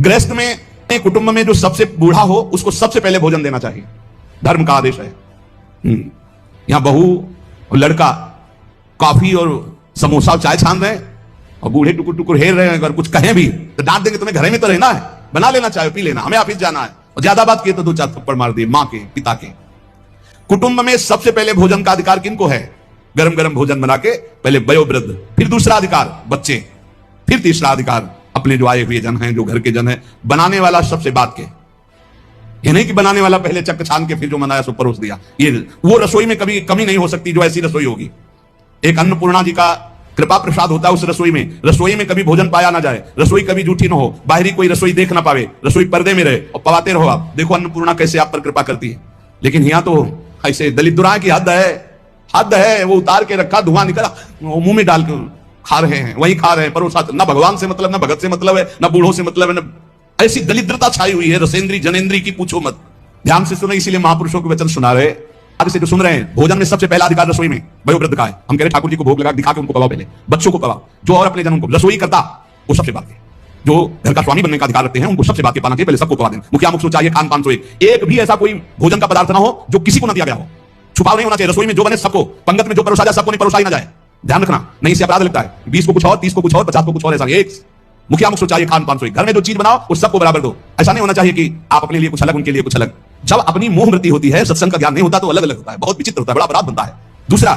गृहस्थ में, कुटुंब में जो सबसे बूढ़ा हो उसको सबसे पहले भोजन देना चाहिए, धर्म का आदेश है। यहां बहू और लड़का कॉफी और समोसा और चाय छान रहे हैं और बूढ़े टुकुर टुकुर हेर रहे हैं, अगर कुछ कहें भी तो डांट देंगे, तुम्हें घर में तो रहना है, बना लेना चाहे पी लेना, हमें ऑफिस जाना है, और ज्यादा बात किए तो 2-4 थप्पड़ मार दिए मां के पिता के। कुटुंब में सबसे पहले भोजन का अधिकार किनको है? गरम गरम भोजन बना के पहले वयोवृद्ध, फिर दूसरा अधिकार बच्चे, फिर तीसरा अधिकार अपने जो आए हुए जन हैं, जो घर के जन हैं। बनाने वाला सबसे बात के, ये नहीं कि बनाने वाला पहले चक्क छान के फिर जो बनाया सो परोस दिया। ये वो रसोई में कभी कमी नहीं हो सकती जो ऐसी रसोई होगी। एक अन्नपूर्णा जी का कृपा प्रसाद होता है उस रसोई में कभी भोजन पाया ना जाए, रसोई कभी जूठी ना हो, बाहरी कोई रसोई देख ना पावे, रसोई पर्दे में रहे और पवाते रहो। आप देखो अन्नपूर्णा कैसे आप पर कृपा करती है। लेकिन यहां तो ऐसे दलित दुराए की हद है, वो उतार के रखा, धुआं निकला, मुंह में डाल के खा रहे हैं, वही खा रहे हैं, परोसा। ना भगवान से मतलब, ना भगत से मतलब है, ना बूढ़ों से मतलब है, ना ऐसी दलिद्रता छाई हुई है रसेंद्री जनेन्द्री की, पूछो मत। ध्यान से सुनो, इसीलिए महापुरुषों के वचन सुना रहे। आगे से जो सुन रहे हैं, भोजन में सबसे पहला अधिकार रसोई में वयोवृद्ध का है। हम कह रहे ठाकुर जी को भोग लगा दिखा के उनको पवाओ, पहले बच्चों को पवाओ, जो और अपने जन्म को रसोई करता वो सबसे बात है। जो घर का स्वामी बनने का अधिकार रखते हैं उनको सबसे बात के पाना चाहिए, पहले सबको पवा दें। मुखिया मुख चाहिए, खान पान एक भी ऐसा कोई भोजन का पदार्थ ना हो जो किसी को ना दिया गया हो। छुपाव नहीं होना चाहिए, रसोई में जो बने सबको, पंगत में जो परोसा जाए सबको नहीं परोसा ही ना जाए, ध्यान रखना, नहीं से अपराध लगता है। 20 को कुछ और, 30 को कुछ और, 50 को कुछ और, ऐसा नहीं। एक मुखिया मुख चाहिए, खान पान घर में जो चीज बनाओ उस सबको बराबर दो। ऐसा नहीं होना चाहिए कि आप अपने लिए कुछ अलग, उनके लिए कुछ अलग। जब अपनी मोह वृत्ति होती है, सत्संग का ज्ञान नहीं होता तो अलग अलग होता है, बहुत विचित्र होता है, बड़ा अपराध बनता है। दूसरा,